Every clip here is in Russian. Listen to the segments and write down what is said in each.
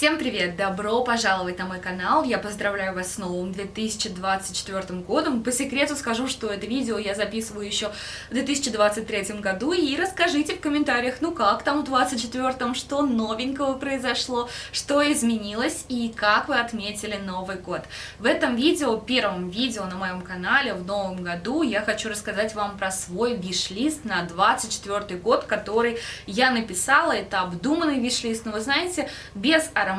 Всем привет! Добро пожаловать на мой канал! Я поздравляю вас с новым 2024 годом. По секрету скажу, что это видео я записываю еще в 2023 году. И расскажите в комментариях, ну как там в 2024, что новенького произошло, что изменилось и как вы отметили Новый год. В этом видео, первом видео на моем канале в новом году, я хочу рассказать вам про свой виш-лист на 2024 год, который я написала. Это обдуманный виш-лист, но вы знаете, без ароматов,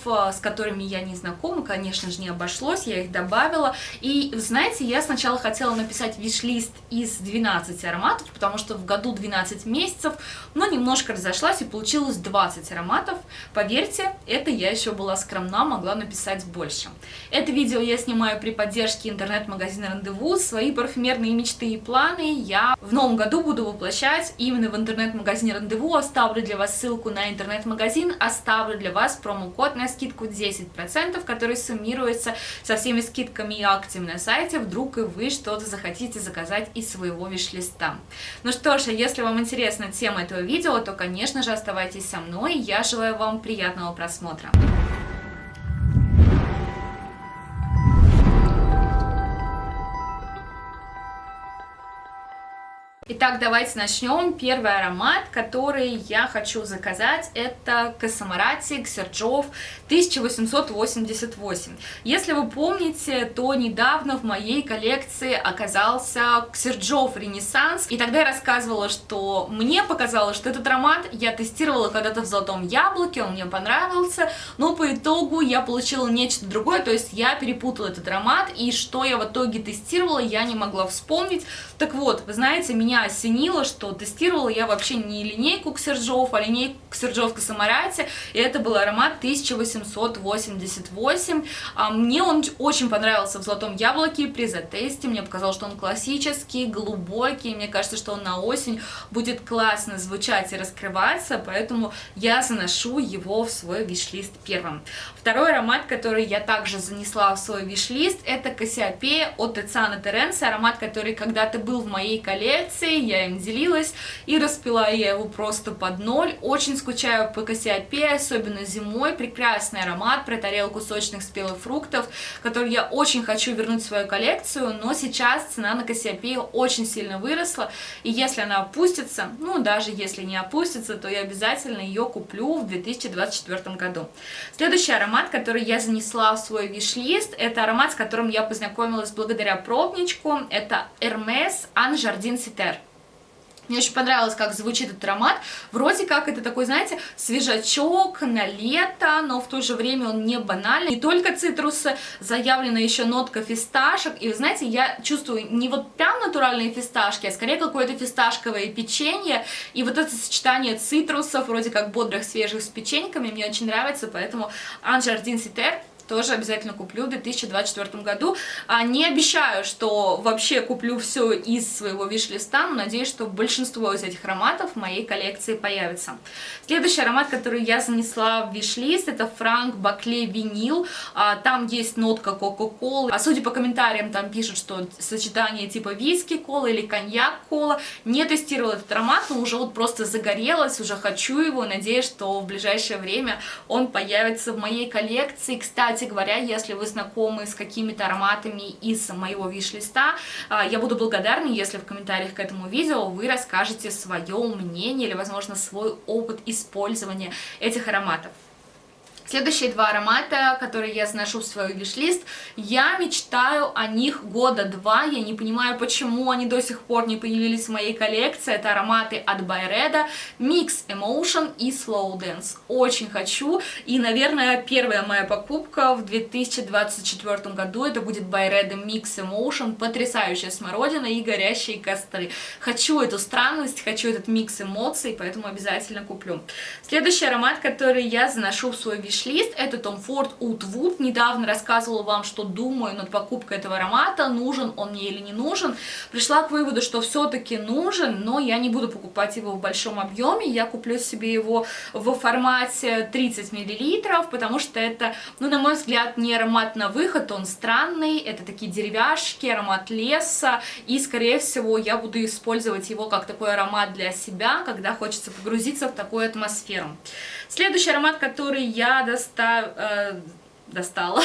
с которыми я не знакома, конечно же, не обошлось, я их добавила. И, знаете, я сначала хотела написать виш-лист из 12 ароматов, потому что в году 12 месяцев, но немножко разошлась и получилось 20 ароматов. Поверьте, это я еще была скромна, могла написать больше. Это видео я снимаю при поддержке интернет-магазина Рандеву. Свои парфюмерные мечты и планы я в новом году буду воплощать именно в интернет-магазине Рандеву. Оставлю для вас ссылку на интернет-магазин, оставлю для вас промокод на скидку 10%, который суммируется со всеми скидками и акциями на сайте, вдруг и вы что-то захотите заказать из своего виш-листа. Ну что ж, если вам интересна тема этого видео, то, конечно же, оставайтесь со мной. Я желаю вам приятного просмотра. Итак, давайте начнем. Первый аромат, который я хочу заказать, это Косомарати Ксерджов 1888. Если вы помните, то недавно в моей коллекции оказался Ксерджов Ренессанс, и тогда я рассказывала, что мне показалось, что этот аромат я тестировала когда-то в Золотом Яблоке, он мне понравился, но по итогу я получила нечто другое, то есть я перепутала этот аромат, и что я в итоге тестировала, я не могла вспомнить. Так вот, вы знаете, меня осенило, что тестировала я вообще не линейку Ксерджов, а линейку Ксерджов Косомарати, и это был аромат 1888. Мне он очень понравился в Золотом Яблоке при затесте, мне показалось, что он классический, глубокий, мне кажется, что он на осень будет классно звучать и раскрываться, поэтому я заношу его в свой виш-лист первым. Второй аромат, который я также занесла в свой виш-лист, это Кассиопея от Тициана Теренци, аромат, который когда-то был в моей коллекции, я им делилась и распила я его просто под ноль. Очень скучаю по Кассиопее, особенно зимой. Прекрасный аромат про тарелку сочных спелых фруктов, который я очень хочу вернуть в свою коллекцию, но сейчас цена на Кассиопею очень сильно выросла, и если она опустится, ну даже если не опустится, то я обязательно ее куплю в 2024 году. Следующий аромат, который я занесла в свой виш-лист, это аромат, с которым я познакомилась благодаря пробничку, это Hermès Anne Jardin Citer. Мне очень понравилось, как звучит этот аромат. Вроде как это такой, знаете, свежачок на лето, но в то же время он не банальный. Не только цитрусы, заявлена еще нотка фисташек. И вы знаете, я чувствую не вот прям натуральные фисташки, а скорее какое-то фисташковое печенье. И вот это сочетание цитрусов, вроде как бодрых, свежих с печеньками, мне очень нравится. Поэтому Anne Jardin Citer тоже обязательно куплю в 2024 году. Не обещаю, что вообще куплю все из своего виш-листа, но надеюсь, что большинство из этих ароматов в моей коллекции появится. Следующий аромат, который я занесла в виш-лист, это Франк Бакле Винил. Там есть нотка кока-колы. Судя по комментариям, там пишут, что сочетание типа виски-кола или коньяк-кола. Не тестировала этот аромат, но уже вот просто загорелась, уже хочу его. Надеюсь, что в ближайшее время он появится в моей коллекции. Кстати говоря, если вы знакомы с какими-то ароматами из моего виш-листа, я буду благодарна, если в комментариях к этому видео вы расскажете свое мнение или, возможно, свой опыт использования этих ароматов. Следующие два аромата, которые я заношу в свой виш-лист, я мечтаю о них года два, я не понимаю, почему они до сих пор не появились в моей коллекции. Это ароматы от Byredo, Mix Emotion и Slow Dance. Очень хочу, и, наверное, первая моя покупка в 2024 году, это будет Byredo Mix Emotion, потрясающая смородина и горящие костры. Хочу эту странность, хочу этот микс эмоций, поэтому обязательно куплю. Следующий аромат, который я заношу в свой виш-лист, это Tom Ford Oud Wood. Недавно рассказывала вам, что думаю над покупкой этого аромата, нужен он мне или не нужен. Пришла к выводу, что все-таки нужен, но я не буду покупать его в большом объеме. Я куплю себе его в формате 30 мл, потому что это, ну, на мой взгляд, не аромат на выход, он странный. Это такие деревяшки, аромат леса, и, скорее всего, я буду использовать его как такой аромат для себя, когда хочется погрузиться в такую атмосферу. Следующий аромат, который я достала.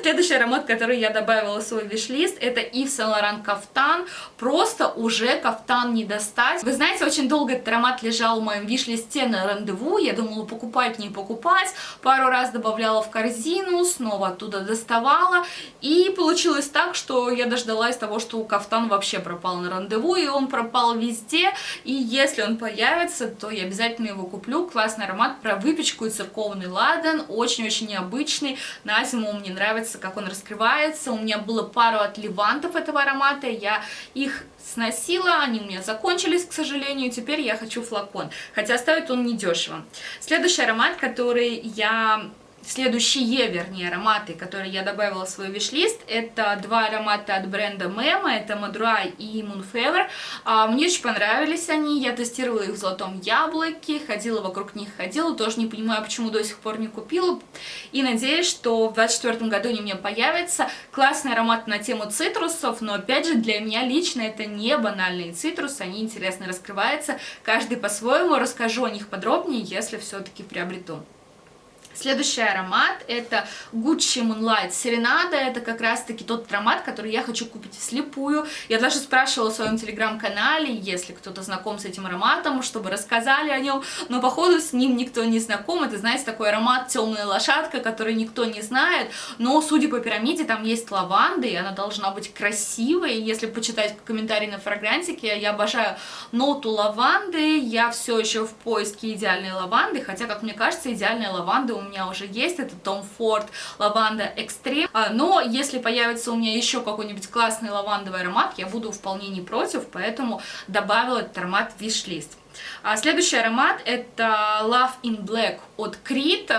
Следующий аромат, который я добавила в свой виш-лист, это Yves Saint Laurent Кафтан. Просто уже кафтан не достать. Вы знаете, очень долго этот аромат лежал в моем виш-листе на рандеву. Я думала, покупать, не покупать. Пару раз добавляла в корзину, снова оттуда доставала. И получилось так, что я дождалась того, что кафтан вообще пропал на рандеву, и он пропал везде. И если он появится, то я обязательно его куплю. Классный аромат про выпечку и церковный ладан. Очень-очень необычный. На зиму мне нравится, как он раскрывается. У меня было пару отливантов этого аромата, я их сносила, они у меня закончились, к сожалению, теперь я хочу флакон, хотя стоит он недешево. Следующий аромат, следующие, вернее, ароматы, которые я добавила в свой виш-лист, это два аромата от бренда Memo, это Madry и Moonfever. Мне очень понравились они, я тестировала их в Золотом Яблоке, ходила вокруг них, тоже не понимаю, почему до сих пор не купила, и надеюсь, что в 2024 году они у меня появятся. Классный аромат на тему цитрусов, но опять же, для меня лично это не банальные цитрусы, они интересно раскрываются, каждый по-своему, расскажу о них подробнее, если все-таки приобрету. Следующий аромат это Gucci Moonlight Serenade, это как раз таки тот аромат, который я хочу купить вслепую. Я даже спрашивала в своем телеграм-канале, если кто-то знаком с этим ароматом, чтобы рассказали о нем, но походу с ним никто не знаком. Это, знаете, такой аромат темная лошадка, который никто не знает, но судя по пирамиде там есть лаванда, и она должна быть красивой. Если почитать комментарии на фрагрантике, я обожаю ноту лаванды, я все еще в поиске идеальной лаванды, хотя, как мне кажется, идеальная лаванда у меня уже есть, это Tom Ford Lavanda Extreme, но если появится у меня еще какой-нибудь классный лавандовый аромат, я буду вполне не против, поэтому добавила этот аромат в виш-лист. Следующий аромат это Love in Black от Creed.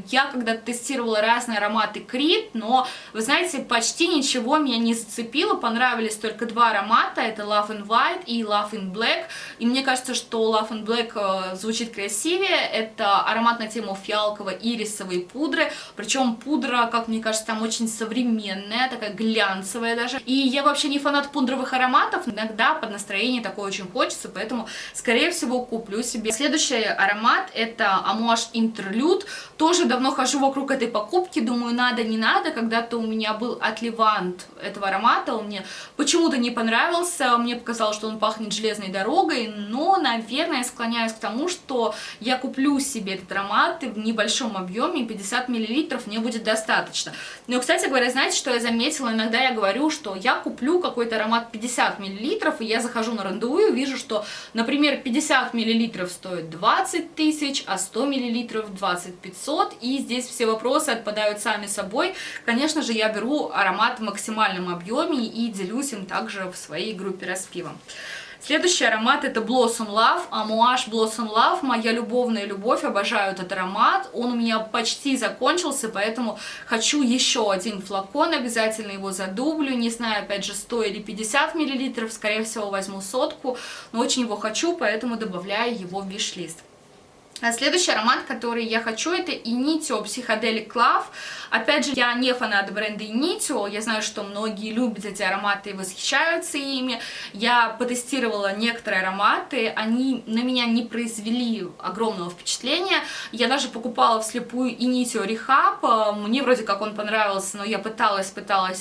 Я когда-то тестировала разные ароматы Creed, но, вы знаете, почти ничего меня не зацепило. Понравились только два аромата, это Love in White и Love in Black. И мне кажется, что Love in Black звучит красивее. Это аромат на тему фиалково-ирисовой пудры. Причем пудра, как мне кажется, там очень современная, такая глянцевая даже. И я вообще не фанат пудровых ароматов. Иногда под настроение такое очень хочется, поэтому, скорее всего, куплю себе. Следующий аромат это Amouage Interlude. Тоже давно хожу вокруг этой покупки, думаю, надо, не надо. Когда-то у меня был отливант этого аромата, он мне почему-то не понравился, мне показалось, что он пахнет железной дорогой, но, наверное, я склоняюсь к тому, что я куплю себе этот аромат в небольшом объеме, 50 мл мне будет достаточно. Но, кстати говоря, знаете, что я заметила? Иногда я говорю, что я куплю какой-то аромат 50 мл, и я захожу на рандеву и вижу, что, например, 50 мл стоит 20 тысяч, а 100 мл 20 500, и здесь все вопросы отпадают сами собой. Конечно же, я беру аромат в максимальном объеме и делюсь им также в своей группе распива. Следующий аромат это Blossom Love, Amouage Blossom Love, моя любовная любовь, обожаю этот аромат, он у меня почти закончился, поэтому хочу еще один флакон, обязательно его задублю, не знаю, опять же, 100 или 50 мл, скорее всего возьму 100, но очень его хочу, поэтому добавляю его в виш-лист. Следующий аромат, который я хочу, это Initio Psychedelic Love. Опять же, я не фанат бренда Initio, я знаю, что многие любят эти ароматы и восхищаются ими. Я потестировала некоторые ароматы, они на меня не произвели огромного впечатления. Я даже покупала вслепую Initio Rehab, мне вроде как он понравился, но я пыталась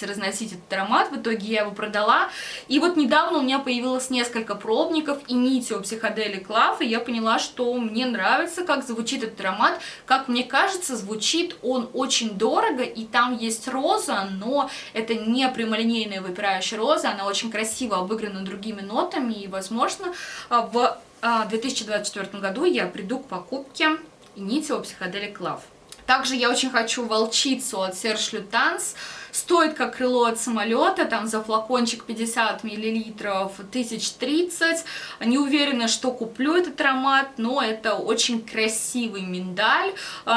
разносить этот аромат, в итоге я его продала. И вот недавно у меня появилось несколько пробников Initio Psychedelic Love, и я поняла, что мне нравится, как звучит этот аромат. Как мне кажется, звучит он очень дорого, и там есть роза, но это не прямолинейная выпирающая роза, она очень красиво обыграна другими нотами, и, возможно, в 2024 году я приду к покупке Initio Psychedelic Love. Также я очень хочу волчицу от Serge Lutens. Стоит как крыло от самолета, там за флакончик 50 мл 1030. Не уверена, что куплю этот аромат, но это очень красивый миндаль.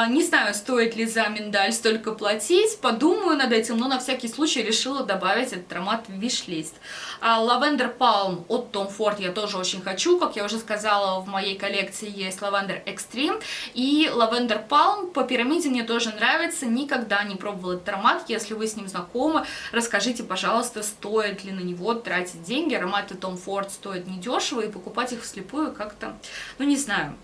Не знаю, стоит ли за миндаль столько платить, подумаю над этим, но на всякий случай решила добавить этот аромат в виш-лист. Lavender Palm от Tom Ford я тоже очень хочу, как я уже сказала, в моей коллекции есть Lavender Extreme, и Lavender Palm по пирамиде мне тоже нравится, никогда не пробовала этот аромат, если вы с ним ним знакомы, расскажите, пожалуйста, стоит ли на него тратить деньги. Ароматы Tom Ford стоят недешево, и покупать их вслепую как-то, ну не знаю.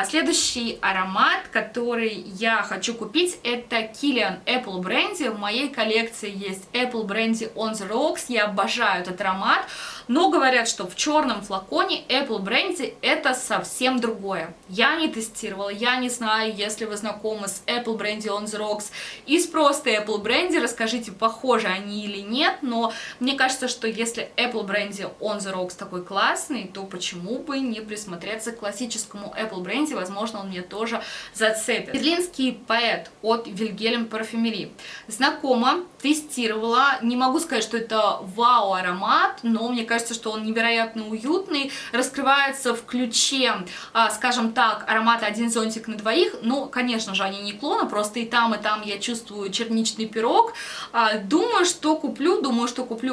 Следующий аромат, который я хочу купить, это Kilian Apple Brandy. В моей коллекции есть Apple Brandy On The Rocks, я обожаю этот аромат, но говорят, что в черном флаконе Apple Brandy это совсем другое. Я не тестировала, я не знаю, если вы знакомы с Apple Brandy On The Rocks и с просто Apple Brandy, расскажите, похожи они или нет, но мне кажется, что если Apple Brandy On The Rocks такой классный, то почему бы не присмотреться к классическому Apple Brandy, возможно, он мне тоже зацепит. Берлинский поэт от Wilhelm Parfumerie. Знакома, тестировала, не могу сказать, что это вау аромат, но мне кажется, что он невероятно уютный, раскрывается в ключе, скажем так, аромата «Один зонтик на двоих», но, конечно же, они не клоны, просто и там я чувствую черничный пирог. Думаю, что куплю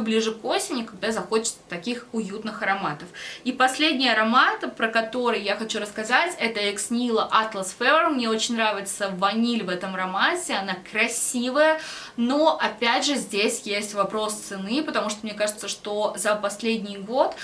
ближе к осени, когда захочется таких уютных ароматов. И последний аромат, про который я хочу рассказать, это Ex Nihilo Atlas Fever. Мне очень нравится ваниль в этом аромате, она красивая, но опять же здесь есть вопрос цены, потому что мне кажется, что за последний год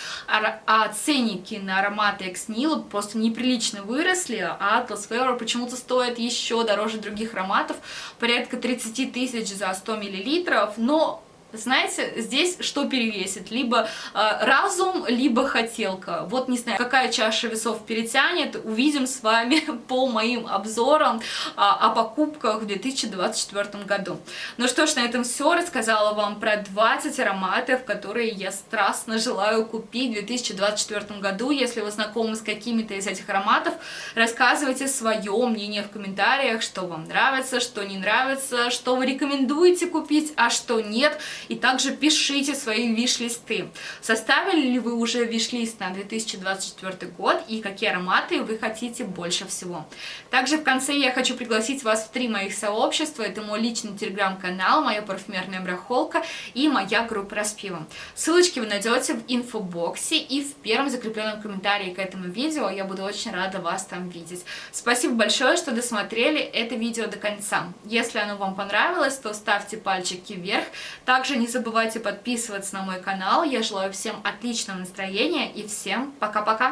ценники на ароматы Ex Nihilo просто неприлично выросли, а Atlas Fever почему-то стоит еще дороже других ароматов, порядка 30 тысяч за 100 мл, но знаете, здесь что перевесит? Либо разум, либо хотелка. Вот не знаю, какая чаша весов перетянет, увидим с вами по моим обзорам о покупках в 2024 году. Ну что ж, на этом все. Рассказала вам про 20 ароматов, которые я страстно желаю купить в 2024 году. Если вы знакомы с какими-то из этих ароматов, рассказывайте свое мнение в комментариях, что вам нравится, что не нравится, что вы рекомендуете купить, а что нет. И также пишите свои виш-листы. Составили ли вы уже виш-лист на 2024 год и какие ароматы вы хотите больше всего. Также в конце я хочу пригласить вас в 3 моих сообщества. Это мой личный телеграм-канал, моя парфюмерная барахолка и моя группа распива. Ссылочки вы найдете в инфобоксе и в первом закрепленном комментарии к этому видео. Я буду очень рада вас там видеть. Спасибо большое, что досмотрели это видео до конца. Если оно вам понравилось, то ставьте пальчики вверх. Также не забывайте подписываться на мой канал. Я желаю всем отличного настроения и всем пока-пока!